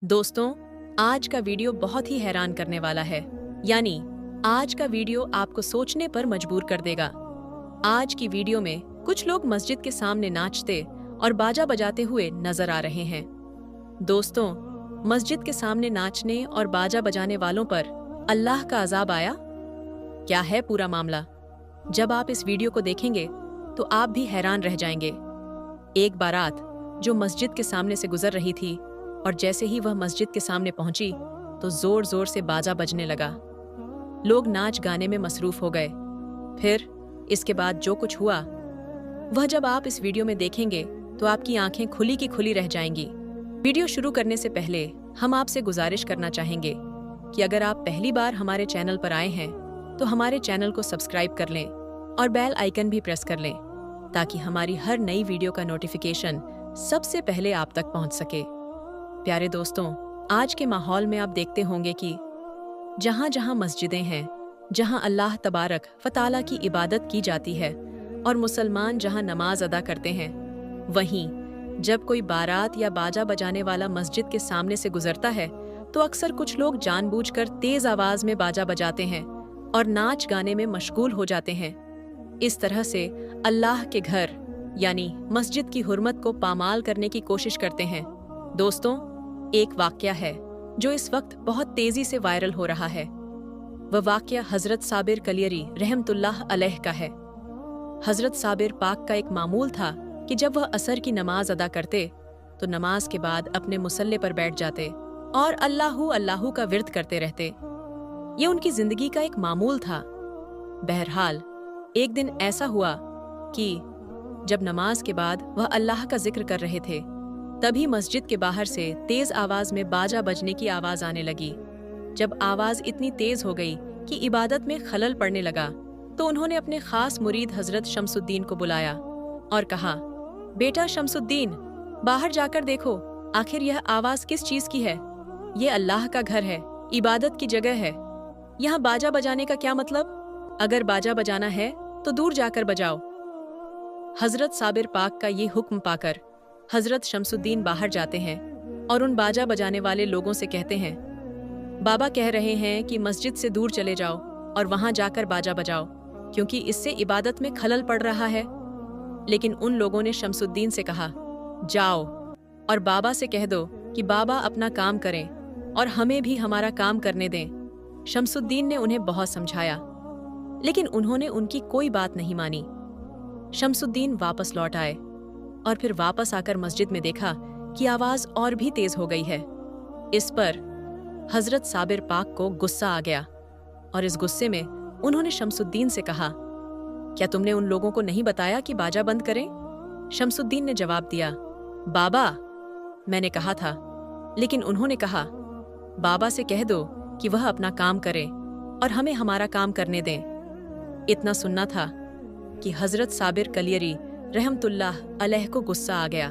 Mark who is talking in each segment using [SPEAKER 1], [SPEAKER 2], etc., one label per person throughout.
[SPEAKER 1] दोस्तों, आज का वीडियो बहुत ही हैरान करने वाला है। यानी आज का वीडियो आपको सोचने पर मजबूर कर देगा। आज की वीडियो में कुछ लोग मस्जिद के सामने नाचते और बाजा बजाते हुए नजर आ रहे हैं। दोस्तों, मस्जिद के सामने नाचने और बाजा बजाने वालों पर अल्लाह का अजाब आया? क्या है पूरा मामला? जब आप इस वीडियो को देखेंगे तो आप भी हैरान रह जाएंगे। एक बारात जो मस्जिद के सामने से गुजर रही थी और जैसे ही वह मस्जिद के सामने पहुंची तो जोर जोर से बाजा बजने लगा। लोग नाच गाने में मसरूफ हो गए। फिर इसके बाद जो कुछ हुआ वह जब आप इस वीडियो में देखेंगे तो आपकी आंखें खुली की खुली रह जाएंगी। वीडियो शुरू करने से पहले हम आपसे गुजारिश करना चाहेंगे कि अगर आप पहली बार हमारे चैनल पर आए हैं तो हमारे चैनल को सब्सक्राइब कर लें और बेल आइकन भी प्रेस कर लें ताकि हमारी हर नई वीडियो का नोटिफिकेशन सबसे पहले आप तक पहुंच सके। प्यारे दोस्तों, आज के माहौल में आप देखते होंगे कि जहाँ जहाँ मस्जिदें हैं, जहाँ अल्लाह तबारक व तआला की इबादत की जाती है और मुसलमान जहाँ नमाज अदा करते हैं, वहीं जब कोई बारात या बाजा बजाने वाला मस्जिद के सामने से गुजरता है तो अक्सर कुछ लोग जानबूझकर तेज आवाज में बाजा बजाते हैं और नाच गाने में मशगूल हो जाते हैं। इस तरह से अल्लाह के घर यानी मस्जिद की हुर्मत को पामाल करने की कोशिश करते हैं। दोस्तों, एक वाकया है जो इस वक्त बहुत तेजी से वायरल हो रहा है। वह वाकया हजरत साबिर कलियरी रहमतुल्लाह अलैह का है। हजरत साबिर पाक का एक मामूल था कि जब वह असर की नमाज अदा करते तो नमाज के बाद अपने मुसल्ले पर बैठ जाते और अल्लाहू अल्लाहू का विर्द करते रहते। ये उनकी जिंदगी का एक मामूल था। बहरहाल एक दिन ऐसा हुआ कि जब नमाज के बाद वह अल्लाह का जिक्र कर रहे थे तभी मस्जिद के बाहर से तेज आवाज में बाजा बजने की आवाज आने लगी। जब आवाज इतनी तेज हो गई कि इबादत में खलल पड़ने लगा तो उन्होंने अपने खास मुरीद हजरत शमसुद्दीन को बुलाया और कहा, बेटा शमसुद्दीन, बाहर जाकर देखो आखिर यह आवाज किस चीज की है। ये अल्लाह का घर है, इबादत की जगह है। यहाँ बाजा बजाने का क्या मतलब? अगर बाजा बजाना है तो दूर जाकर बजाओ। हजरत साबिर पाक का ये हुक्म पाकर हजरत शमसुद्दीन बाहर जाते हैं और उन बाजा बजाने वाले लोगों से कहते हैं, बाबा कह रहे हैं कि मस्जिद से दूर चले जाओ और वहां जाकर बाजा बजाओ क्योंकि इससे इबादत में खलल पड़ रहा है। लेकिन उन लोगों ने शमसुद्दीन से कहा, जाओ और बाबा से कह दो कि बाबा अपना काम करें और हमें भी हमारा काम करने दें। शमसुद्दीन ने उन्हें बहुत समझाया लेकिन उन्होंने उनकी कोई बात नहीं मानी। शमसुद्दीन वापस लौट आए और फिर वापस आकर मस्जिद में देखा कि आवाज और भी तेज हो गई है। इस पर हजरत साबिर पाक को गुस्सा आ गया और इस गुस्से में उन्होंने शमसुद्दीन से कहा, क्या तुमने उन लोगों को नहीं बताया कि बाजा बंद करें? शमसुद्दीन ने जवाब दिया, बाबा, मैंने कहा था, लेकिन उन्होंने कहा, बाबा से कह दो कि वह अपना काम करें और हमें हमारा काम करने दें। इतना सुनना था कि हजरत साबिर कलियरी रहमतुल्लाह अलैह को गुस्सा आ गया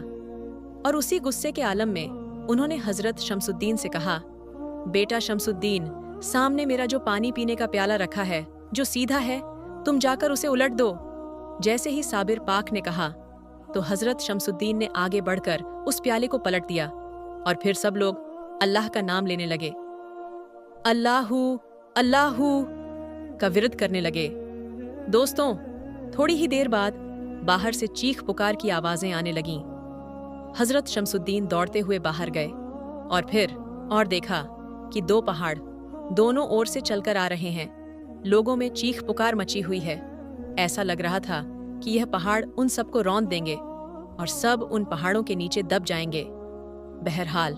[SPEAKER 1] और उसी गुस्से के आलम में उन्होंने हजरत शमसुद्दीन से कहा, बेटा शमसुद्दीन, सामने मेरा जो पानी पीने का प्याला रखा है जो सीधा है, तुम जाकर उसे उलट दो। जैसे ही साबिर पाक ने कहा तो हजरत शमसुद्दीन ने आगे बढ़कर उस प्याले को पलट दिया और फिर सब लोग अल्लाह का नाम लेने लगे, अल्लाहू अल्लाहू का विर्द करने लगे। दोस्तों, थोड़ी ही देर बाद बाहर से चीख पुकार की आवाजें आने लगीं। हजरत शमसुद्दीन दौड़ते हुए बाहर गए और फिर और देखा कि दो पहाड़ दोनों ओर से चलकर आ रहे हैं। लोगों में चीख पुकार मची हुई है। ऐसा लग रहा था कि यह पहाड़ उन सबको रौंद देंगे और सब उन पहाड़ों के नीचे दब जाएंगे। बहरहाल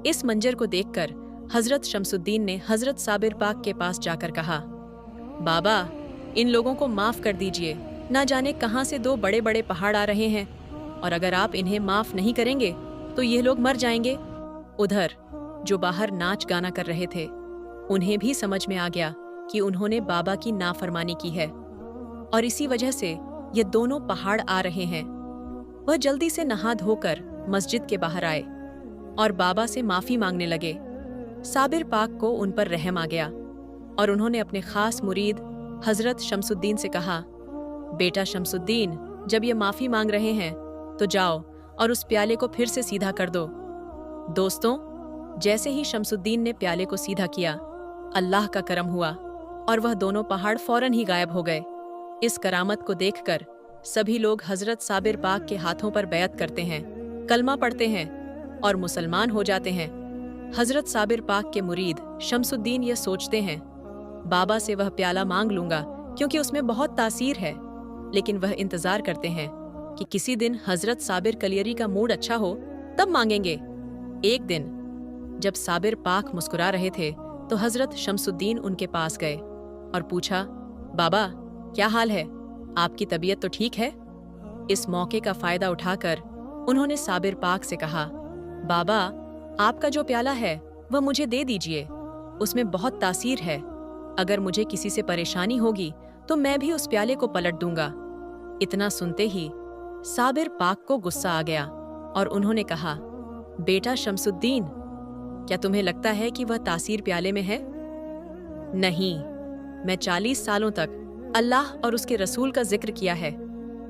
[SPEAKER 1] इस मंजर को देखकर हजरत शमसुद्दीन ने हजरत साबिर पाक के पास जाकर कहा, बाबा, इन लोगों को माफ कर दीजिए, ना जाने कहां से दो बड़े बड़े पहाड़ आ रहे हैं और अगर आप इन्हें माफ नहीं करेंगे तो ये लोग मर जाएंगे। उधर जो बाहर नाच गाना कर रहे थे उन्हें भी समझ में आ गया कि उन्होंने बाबा की नाफरमानी की है और इसी वजह से ये दोनों पहाड़ आ रहे हैं। वह जल्दी से नहा धोकर मस्जिद के बाहर आए और बाबा से माफी मांगने लगे। साबिर पाक को उन पर रहम आ गया और उन्होंने अपने खास मुरीद हजरत शमसुद्दीन से कहा, बेटा शमसुद्दीन, जब ये माफी मांग रहे हैं तो जाओ और उस प्याले को फिर से सीधा कर दो। दोस्तों, जैसे ही शमसुद्दीन ने प्याले को सीधा किया, अल्लाह का करम हुआ और वह दोनों पहाड़ फौरन ही गायब हो गए। इस करामत को देखकर सभी लोग हजरत साबिर पाक के हाथों पर बैत करते हैं, कलमा पढ़ते हैं और मुसलमान हो जाते हैं। हजरत साबिर पाक के मुरीद शमसुद्दीन ये सोचते हैं, बाबा से वह प्याला मांग लूंगा क्योंकि उसमें बहुत तासीर है, लेकिन वह इंतजार करते हैं कि किसी दिन हजरत साबिर कलियरी का मूड अच्छा हो तब मांगेंगे। एक दिन जब साबिर पाक मुस्कुरा रहे थे तो हजरत शमसुद्दीन उनके पास गए और पूछा, बाबा क्या हाल है, आपकी तबीयत तो ठीक है? इस मौके का फायदा उठाकर उन्होंने साबिर पाक से कहा, बाबा आपका जो प्याला है वह मुझे दे दीजिए, उसमें बहुत तासीर है। अगर मुझे किसी से परेशानी होगी तो मैं भी उस प्याले को पलट दूंगा। इतना सुनते ही साबिर पाक को गुस्सा आ गया और उन्होंने कहा, बेटा शमसुद्दीन, क्या तुम्हें लगता है कि वह तासीर प्याले में है? नहीं, मैं 40 सालों तक अल्लाह और उसके रसूल का जिक्र किया है।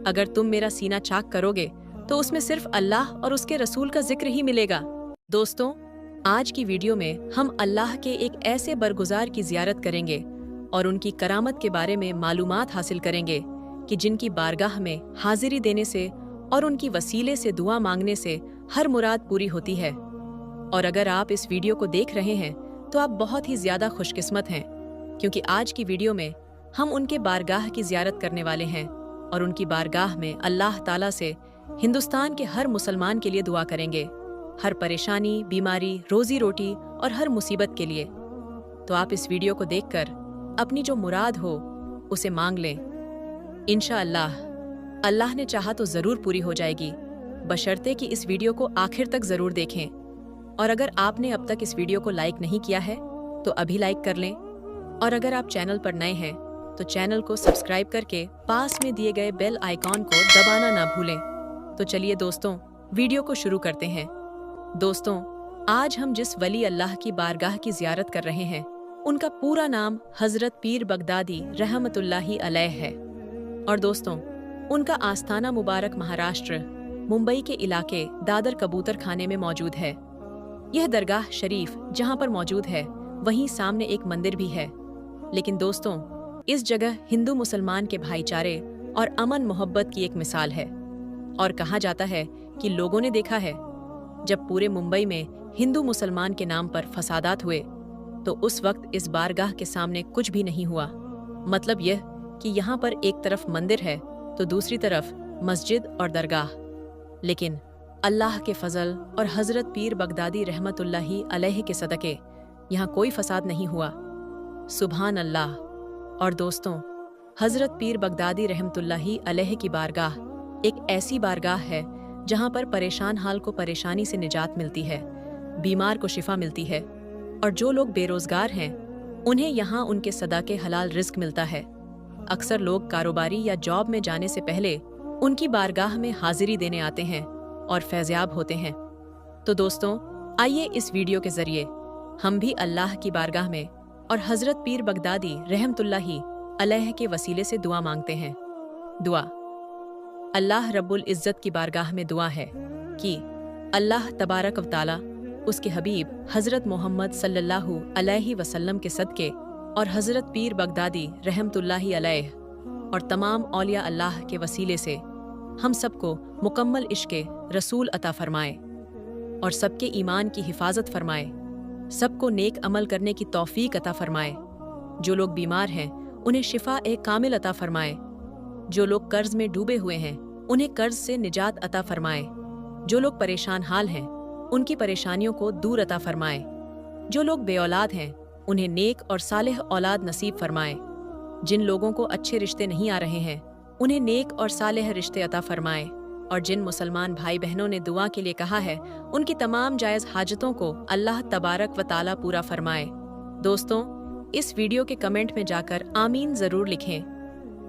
[SPEAKER 1] अगर तुम मेरा सीना चाक करोगे तो उसमें सिर्फ अल्लाह और उसके रसूल का जिक्र ही मिलेगा। दोस्तों, आज की वीडियो में हम अल्लाह के एक ऐसे बरगुजार की ज़ियारत करेंगे और उनकी करामत के बारे में मालूमात हासिल करेंगे कि जिनकी बारगाह में हाजिरी देने से और उनकी वसीले से दुआ मांगने से हर मुराद पूरी होती है। और अगर आप इस वीडियो को देख रहे हैं तो आप बहुत ही ज़्यादा खुशकिस्मत हैं, क्योंकि आज की वीडियो में हम उनके बारगाह की ज़ियारत करने वाले हैं और उनकी बारगाह में अल्लाह ताला से हिंदुस्तान के हर मुसलमान के लिए दुआ करेंगे, हर परेशानी, बीमारी, रोजी रोटी और हर मुसीबत के लिए। तो आप इस वीडियो को देखकर अपनी जो मुराद हो उसे मांग लें। इंशाअल्लाह अल्लाह ने चाहा तो ज़रूर पूरी हो जाएगी, बशर्ते कि इस वीडियो को आखिर तक ज़रूर देखें। और अगर आपने अब तक इस वीडियो को लाइक नहीं किया है तो अभी लाइक कर लें, और अगर आप चैनल पर नए हैं तो चैनल को सब्सक्राइब करके पास में दिए गए बेल आइकॉन को दबाना ना भूलें। तो चलिए दोस्तों, वीडियो को शुरू करते हैं। दोस्तों, आज हम जिस वली अल्लाह की बारगाह की ज़ियारत कर रहे हैं उनका पूरा नाम हज़रत पीर बगदादी रहमतुल्लाही अलैह है। और दोस्तों, उनका आस्थाना मुबारक महाराष्ट्र मुंबई के इलाके दादर कबूतर खाने में मौजूद है। यह दरगाह शरीफ जहां पर मौजूद है वहीं सामने एक मंदिर भी है। लेकिन दोस्तों, इस जगह हिंदू मुसलमान के भाईचारे और अमन मोहब्बत की एक मिसाल है। और कहा जाता है कि लोगों ने देखा है जब पूरे मुंबई में हिंदू मुसलमान के नाम पर फसादात हुए तो उस वक्त इस बारगाह के सामने कुछ भी नहीं हुआ। मतलब यह कि यहाँ पर एक तरफ मंदिर है तो दूसरी तरफ मस्जिद और दरगाह, लेकिन अल्लाह के फजल और हज़रत पीर बगदादी रहमतुल्लाही अलैह के सदक़े यहाँ कोई फसाद नहीं हुआ। सुभान अल्लाह। और दोस्तों, हज़रत पीर बगदादी रहमतुल्लाही अलैह की बारगाह एक ऐसी बारगाह है जहाँ पर परेशान हाल को परेशानी से निजात मिलती है, बीमार को शिफा मिलती है, और जो लोग बेरोजगार हैं उन्हें यहाँ उनके सदाके हलाल रिज्क मिलता है। अक्सर लोग कारोबारी या जॉब में जाने से पहले उनकी बारगाह में हाजिरी देने आते हैं और फैज़याब होते हैं। तो दोस्तों, आइए इस वीडियो के ज़रिए हम भी अल्लाह की बारगाह में और हज़रत पीर बगदादी रहमतुल्लाही अलैह के वसीले से दुआ मांगते हैं। दुआ। अल्लाह रब्बुल इज़्ज़त की बारगाह में दुआ है कि अल्लाह तबारक व तआला उसके हबीब हज़रत मोहम्मद सल्लल्लाहु अलैहि वसल्लम के सदक़े और हज़रत पीर बगदादी रहमतुल्लाही अलैह और तमाम औलिया अल्लाह के वसीले से हम सबको मुकम्मल इश्क़े रसूल अता फरमाए और सबके ईमान की हिफाजत फरमाए, सबको नेक अमल करने की तौफीक अता फरमाए। जो लोग बीमार हैं उन्हें शिफा ए कामिल अता फरमाए। जो लोग कर्ज में डूबे हुए हैं उन्हें कर्ज से निजात अता फरमाए। जो लोग परेशान हाल हैं उनकी परेशानियों को दूर अता फरमाए। जो लोग बेऔलाद हैं उन्हें नेक और सालेह औलाद नसीब फरमाए। जिन लोगों को अच्छे रिश्ते नहीं आ रहे हैं उन्हें नेक और सालेह रिश्ते अता फरमाए। और जिन मुसलमान भाई बहनों ने दुआ के लिए कहा है उनकी तमाम जायज़ हाजतों को अल्लाह तबारक व ताला पूरा फरमाए। दोस्तों, इस वीडियो के कमेंट में जाकर आमीन ज़रूर लिखें।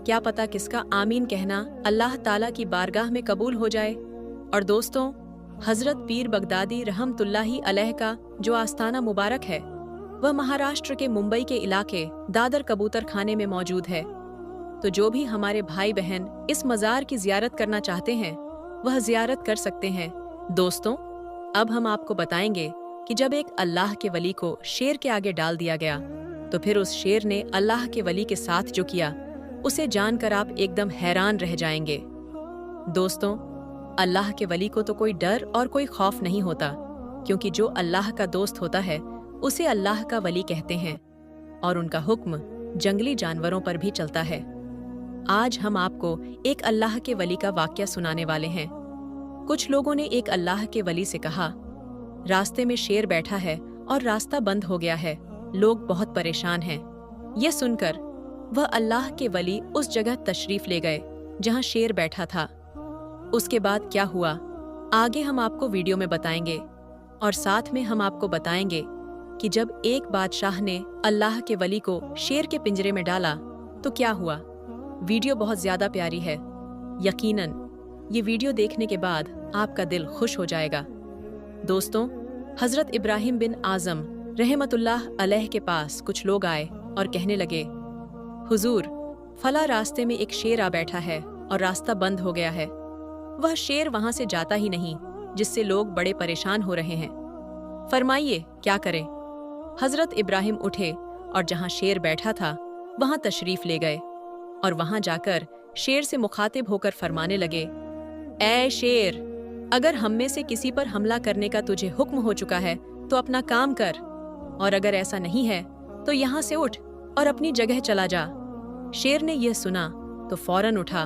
[SPEAKER 1] क्या पता किसका आमीन कहना अल्लाह ताला की बारगाह में कबूल हो जाए। और दोस्तों, हज़रत पीर बगदादी रहमतुल्लाही अलैह का जो आस्थाना मुबारक है वह महाराष्ट्र के मुंबई के इलाके दादर कबूतर खाने में मौजूद है। तो जो भी हमारे भाई बहन इस मज़ार की ज़ियारत करना चाहते हैं वह ज़ियारत कर सकते हैं। दोस्तों, अब हम आपको बताएंगे कि जब एक अल्लाह के वली को शेर के आगे डाल दिया गया तो फिर उस शेर ने अल्लाह के वली के साथ जो किया उसे जानकर आप एकदम हैरान रह जाएंगे। दोस्तों, अल्लाह के वली को तो कोई डर और कोई खौफ नहीं होता, क्योंकि जो अल्लाह का दोस्त होता है उसे अल्लाह का वली कहते हैं और उनका हुक्म जंगली जानवरों पर भी चलता है। आज हम आपको एक अल्लाह के वली का वाकया सुनाने वाले हैं। कुछ लोगों ने एक अल्लाह के वली से कहा, रास्ते में शेर बैठा है और रास्ता बंद हो गया है, लोग बहुत परेशान हैं। यह सुनकर वह अल्लाह के वली उस जगह तशरीफ ले गए जहां शेर बैठा था। उसके बाद क्या हुआ आगे हम आपको वीडियो में बताएंगे और साथ में हम आपको बताएंगे कि जब एक बादशाह ने अल्लाह के वली को शेर के पिंजरे में डाला तो क्या हुआ। वीडियो बहुत ज्यादा प्यारी है, यकीनन ये वीडियो देखने के बाद आपका दिल खुश हो जाएगा। दोस्तों, हजरत इब्राहिम बिन आज़म रहमतुल्लाह अलैह के पास कुछ लोग आए और कहने लगे, हुजूर, फला रास्ते में एक शेर आ बैठा है और रास्ता बंद हो गया है। वह शेर वहां से जाता ही नहीं, जिससे लोग बड़े परेशान हो रहे हैं। फरमाइए क्या करें। हजरत इब्राहिम उठे और जहां शेर बैठा था वहां तशरीफ ले गए और वहां जाकर शेर से मुखातिब होकर फरमाने लगे, ऐ शेर, अगर हम में से किसी पर हमला करने का तुझे हुक्म हो चुका है तो अपना काम कर, और अगर ऐसा नहीं है तो यहाँ से उठ और अपनी जगह चला जा। शेर ने यह सुना तो फौरन उठा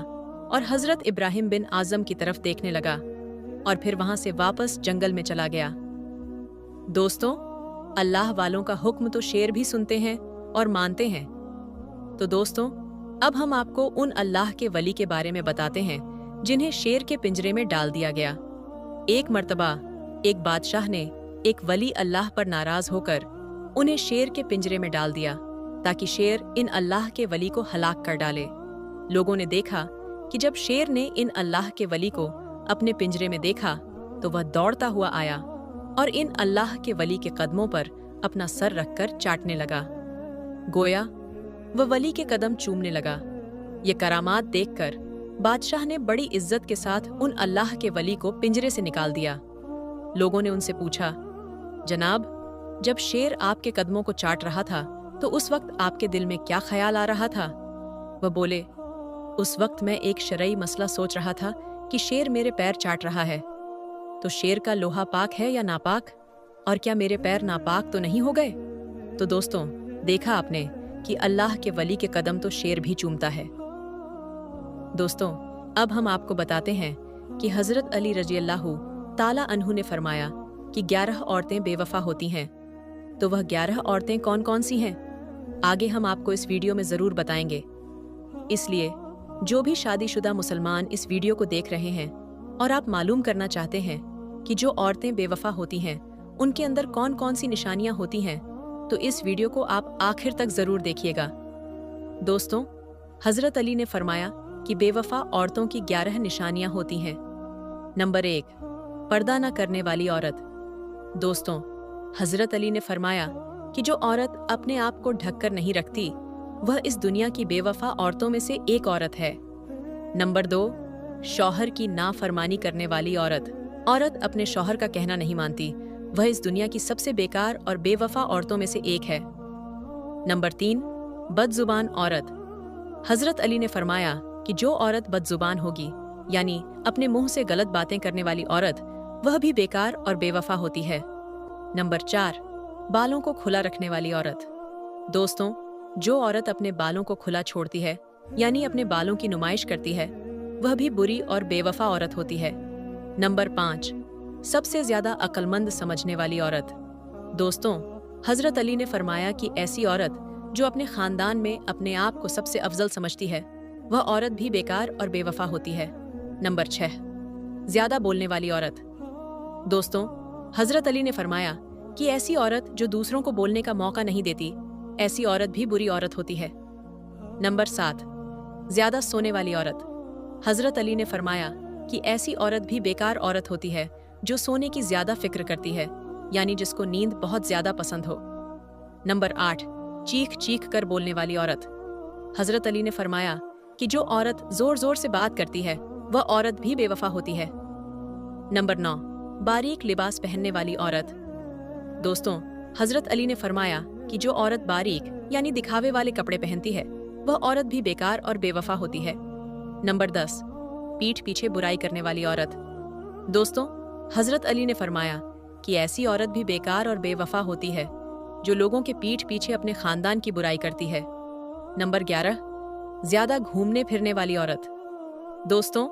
[SPEAKER 1] और हजरत इब्राहिम बिन आज़म की तरफ देखने लगा और फिर वहां से वापस जंगल में चला गया। दोस्तों, अल्लाह वालों का हुक्म तो शेर भी सुनते हैं और मानते हैं। तो दोस्तों, अब हम आपको उन अल्लाह के वली के बारे में बताते हैं जिन्हें शेर के पिंजरे में डाल दिया गया। एक मर्तबा एक बादशाह ने एक वली अल्लाह पर नाराज होकर उन्हें शेर के पिंजरे में डाल दिया ताकि शेर इन अल्लाह के वली को हलाक कर डाले। लोगों ने देखा कि जब शेर ने इन अल्लाह के वली को अपने पिंजरे में देखा तो वह दौड़ता हुआ आया और इन अल्लाह के वली के कदमों पर अपना सर रखकर चाटने लगा। गोया वह वली के कदम चूमने लगा। ये करामात देखकर बादशाह ने बड़ी इज्जत के साथ उन अल्लाह के वली को पिंजरे से निकाल दिया। लोगों ने उनसे पूछा, जनाब, जब शेर आपके कदमों को चाट रहा था तो उस वक्त आपके दिल में क्या ख्याल आ रहा था? वह बोले, उस वक्त मैं एक शरई मसला सोच रहा था कि शेर मेरे पैर चाट रहा है, तो शेर का लोहा पाक है या नापाक, और क्या मेरे पैर नापाक तो नहीं हो गए? तो दोस्तों, देखा आपने कि अल्लाह के वली के कदम तो शेर भी चूमता है। दोस्तों, अब हम आपको बताते हैं कि हजरत अली रज़ियल्लाहु ताला अन्हु ने फरमाया कि 11 औरतें बेवफा होती हैं। तो वह 11 औरतें कौन कौन सी हैं, आगे हम आपको इस वीडियो में ज़रूर बताएंगे। इसलिए जो भी शादीशुदा मुसलमान इस वीडियो को देख रहे हैं और आप मालूम करना चाहते हैं कि जो औरतें बेवफा होती हैं उनके अंदर कौन कौन सी निशानियां होती हैं, तो इस वीडियो को आप आखिर तक ज़रूर देखिएगा। दोस्तों, हजरत अली ने फरमाया कि बेवफा औरतों की 11 निशानियां होती हैं। नंबर 1, पर्दा न करने वाली औरत। दोस्तों, हजरत अली ने फरमाया कि जो औरत अपने आप को ढककर नहीं रखती वह इस दुनिया की बेवफा औरतों में से एक औरत है। नंबर 2, शौहर की नाफरमानी करने वाली औरत। औरत अपने शौहर का कहना नहीं मानती, वह इस दुनिया की सबसे बेकार और बेवफा औरतों में से एक है। नंबर 3, बदजुबान औरत। हजरत अली ने फरमाया कि जो औरत बदजुबान होगी, यानी अपने मुंह से गलत बातें करने वाली औरत, वह भी बेकार और बेवफा होती है। नंबर 4, बालों को खुला रखने वाली औरत। दोस्तों, जो औरत अपने बालों को खुला छोड़ती है, यानी अपने बालों की नुमाइश करती है, वह भी बुरी और बेवफा औरत होती है। नंबर 5, सबसे ज्यादा अक्लमंद समझने वाली औरत। दोस्तों, हजरत अली ने फरमाया कि ऐसी औरत जो अपने खानदान में अपने आप को सबसे अफजल समझती है, वह औरत भी बेकार और बेवफा होती है। नंबर 6, ज्यादा बोलने वाली औरत। दोस्तों, हजरत अली ने फरमाया कि ऐसी औरत जो दूसरों को बोलने का मौका नहीं देती, ऐसी औरत भी बुरी औरत होती है। नंबर 7, ज्यादा सोने वाली औरत। हजरत अली ने फरमाया कि ऐसी औरत भी बेकार औरत होती है जो सोने की ज्यादा फिक्र करती है, यानी जिसको नींद बहुत ज्यादा पसंद हो। नंबर 8, चीख चीख कर बोलने वाली औरत। हजरत अली ने फरमाया कि जो औरत जोर जोर से बात करती है वह औरत भी बेवफा होती है। नंबर 9, बारीक लिबास पहनने वाली औरत। दोस्तों, हजरत अली ने फरमाया कि जो औरत बारीक यानी दिखावे वाले कपड़े पहनती है वह औरत भी बेकार और बेवफा होती है। नंबर 10, पीठ पीछे बुराई करने वाली औरत। दोस्तों, हजरत अली ने फरमाया कि ऐसी औरत भी बेकार और बेवफा होती है जो लोगों के पीठ पीछे अपने खानदान की बुराई करती है। नंबर 11, ज्यादा घूमने फिरने वाली औरत। दोस्तों,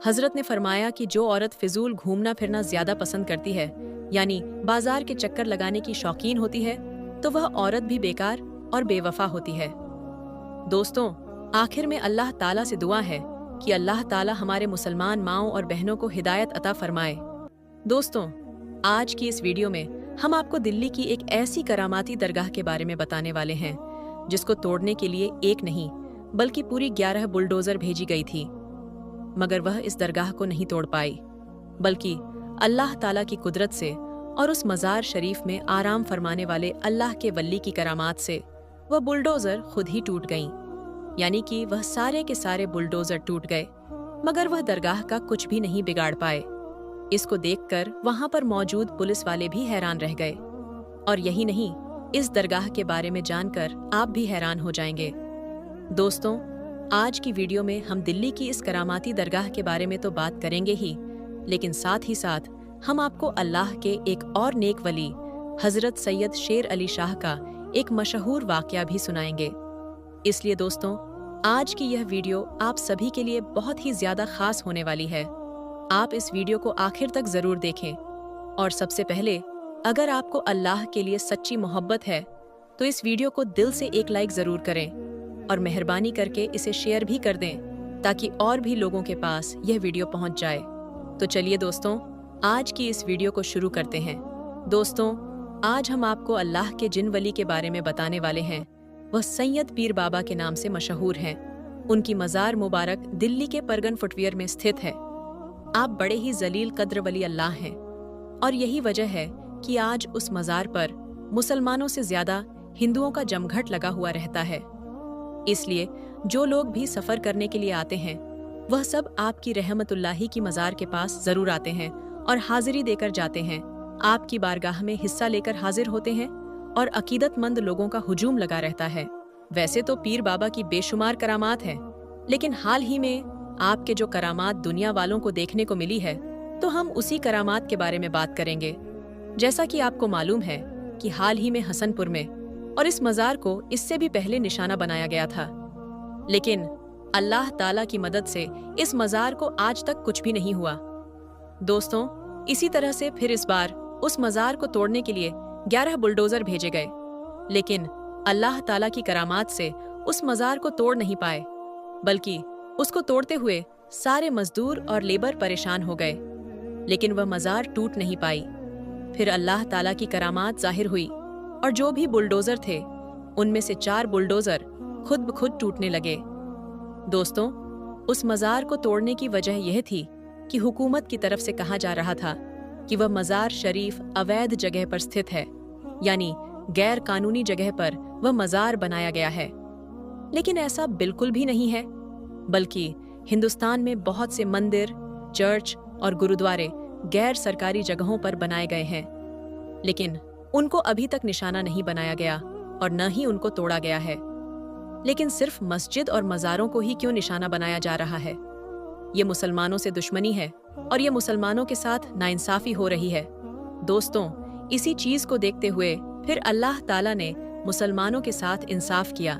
[SPEAKER 1] हजरत ने फरमाया कि जो औरत फिजूल घूमना फिरना ज्यादा पसंद करती है यानी बाजार के चक्कर लगाने की शौकीन होती है तो वह औरत भी बेकार और बेवफा होती है। दोस्तों, आखिर में अल्लाह ताला से दुआ है कि अल्लाह ताला हमारे मुसलमान माओं और बहनों को हिदायत अता फरमाए। दोस्तों, आज की इस वीडियो में हम आपको दिल्ली की एक ऐसी करामाती दरगाह के बारे में बताने वाले हैं जिसको तोड़ने के लिए एक नहीं बल्कि पूरी 11 बुलडोजर भेजी गई थी, मगर वह इस दरगाह को नहीं तोड़ पाई, बल्कि अल्लाह ताला की कुदरत से और उस मज़ार शरीफ में आराम फरमाने वाले अल्लाह के वली की करामात से वह बुलडोजर खुद ही टूट गईं। यानी कि वह सारे के सारे बुलडोजर टूट गए, मगर वह दरगाह का कुछ भी नहीं बिगाड़ पाए। इसको देखकर वहां पर मौजूद पुलिस वाले भी हैरान रह गए। और यही नहीं, इस दरगाह के बारे में जानकर आप भी हैरान हो जाएंगे। दोस्तों, आज की वीडियो में हम दिल्ली की इस करामाती दरगाह के बारे में तो बात करेंगे ही, लेकिन साथ ही साथ हम आपको अल्लाह के एक और नेक वली हजरत सैयद शेर अली शाह का एक मशहूर वाकया भी सुनाएंगे। इसलिए दोस्तों, आज की यह वीडियो आप सभी के लिए बहुत ही ज्यादा खास होने वाली है। आप इस वीडियो को आखिर तक जरूर देखें। और सबसे पहले, अगर आपको अल्लाह के लिए सच्ची मोहब्बत है तो इस वीडियो को दिल से एक लाइक जरूर करें और मेहरबानी करके इसे शेयर भी कर दें ताकि और भी लोगों के पास यह वीडियो पहुंच जाए। तो चलिए दोस्तों, आज की इस वीडियो को शुरू करते हैं। दोस्तों, आज हम आपको अल्लाह के जिन वली के बारे में बताने वाले हैं। वह सैयद पीर बाबा के नाम से मशहूर हैं। उनकी मज़ार मुबारक दिल्ली के परगन फुटवियर में स्थित है। आप बड़े ही जलील कद्र वली अल्लाह हैं और यही वजह है कि आज उस मज़ार पर मुसलमानों से ज्यादा हिंदुओं का जमघट लगा हुआ रहता है। इसलिए जो लोग भी सफ़र करने के लिए आते हैं वह सब आपकी रहमतुल्लाही की मज़ार के पास ज़रूर आते हैं और हाजिरी देकर जाते हैं। आपकी बारगाह में हिस्सा लेकर हाजिर होते हैं और अकीदतमंद लोगों का हुजूम लगा रहता है। वैसे तो पीर बाबा की बेशुमार करामात हैं, लेकिन हाल ही में आपके जो करामात दुनिया वालों को देखने को मिली है तो हम उसी करामात के बारे में बात करेंगे। जैसा कि आपको मालूम है कि हाल ही में हसनपुर में और इस मज़ार को इससे भी पहले निशाना बनाया गया था, लेकिन अल्लाह ताला की मदद से इस मज़ार को आज तक कुछ भी नहीं हुआ। दोस्तों, इसी तरह से फिर इस बार उस मज़ार को तोड़ने के लिए 11 बुलडोजर भेजे गए, लेकिन अल्लाह ताला की करामात से उस मज़ार को तोड़ नहीं पाए, बल्कि उसको तोड़ते हुए सारे मजदूर और लेबर परेशान हो गए, लेकिन वह मज़ार टूट नहीं पाई। फिर अल्लाह ताला की करामात जाहिर हुई और जो भी बुलडोजर थे उनमें से 4 बुलडोजर खुद ब खुद टूटने लगे। दोस्तों, उस मज़ार को तोड़ने की वजह यह थी कि हुकूमत की तरफ से कहा जा रहा था कि वह मज़ार शरीफ अवैध जगह पर स्थित है, यानी गैर कानूनी जगह पर वह मज़ार बनाया गया है। लेकिन ऐसा बिल्कुल भी नहीं है, बल्कि हिंदुस्तान में बहुत से मंदिर, चर्च और गुरुद्वारे गैर सरकारी जगहों पर बनाए गए हैं, लेकिन उनको अभी तक निशाना नहीं बनाया गया और न ही उनको तोड़ा गया है। लेकिन सिर्फ मस्जिद और मज़ारों को ही क्यों निशाना बनाया जा रहा है? ये मुसलमानों से दुश्मनी है और ये मुसलमानों के साथ नाइंसाफी हो रही है। दोस्तों, इसी चीज को देखते हुए फिर अल्लाह ताला ने मुसलमानों के साथ इंसाफ किया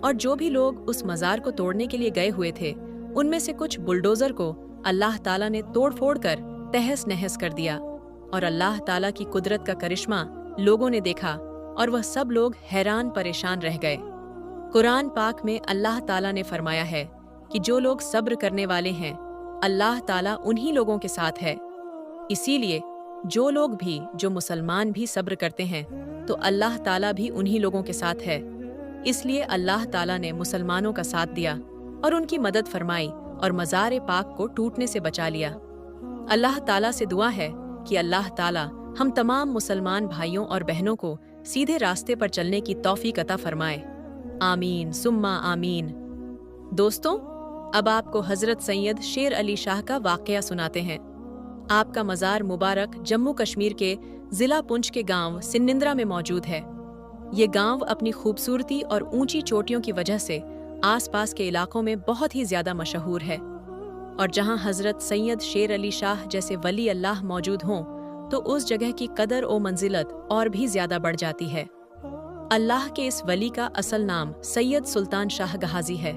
[SPEAKER 1] और जो भी लोग उस मज़ार को तोड़ने के लिए गए हुए थे उनमें से कुछ बुलडोजर को अल्लाह ताला ने तोड़ फोड़ कर तहस नहस कर दिया। और अल्लाह ताला की कुदरत का करिश्मा लोगों ने देखा और वह सब लोग हैरान परेशान रह गए। कुरान पाक में अल्लाह ताला ने फरमाया है कि जो लोग सब्र करने वाले हैं अल्लाह ताला उन्हीं लोगों के साथ है। इसीलिए जो लोग भी, जो मुसलमान भी सब्र करते हैं तो अल्लाह ताला भी उन्हीं लोगों के साथ है। इसलिए अल्लाह ताला ने मुसलमानों का साथ दिया और उनकी मदद फरमाई और मज़ार पाक को टूटने से बचा लिया। अल्लाह ताला से दुआ है कि अल्लाह ताला हम तमाम मुसलमान भाइयों और बहनों को सीधे रास्ते पर चलने की तौफीक अता फरमाए। आमीन सुम्मा आमीन। दोस्तों, अब आपको हजरत सैयद शेर अली शाह का वाकया सुनाते हैं। आपका मज़ार मुबारक जम्मू कश्मीर के जिला पुंछ के गांव सिन्निंद्रा में मौजूद है। ये गांव अपनी खूबसूरती और ऊंची चोटियों की वजह से आसपास के इलाकों में बहुत ही ज्यादा मशहूर है। और जहां हजरत सैयद शेर अली शाह जैसे वली अल्लाह मौजूद हों तो उस जगह की कदर और मंजिलत और भी ज्यादा बढ़ जाती है। अल्लाह के इस वली का असल नाम सैयद सुल्तान शाह गहाजी है।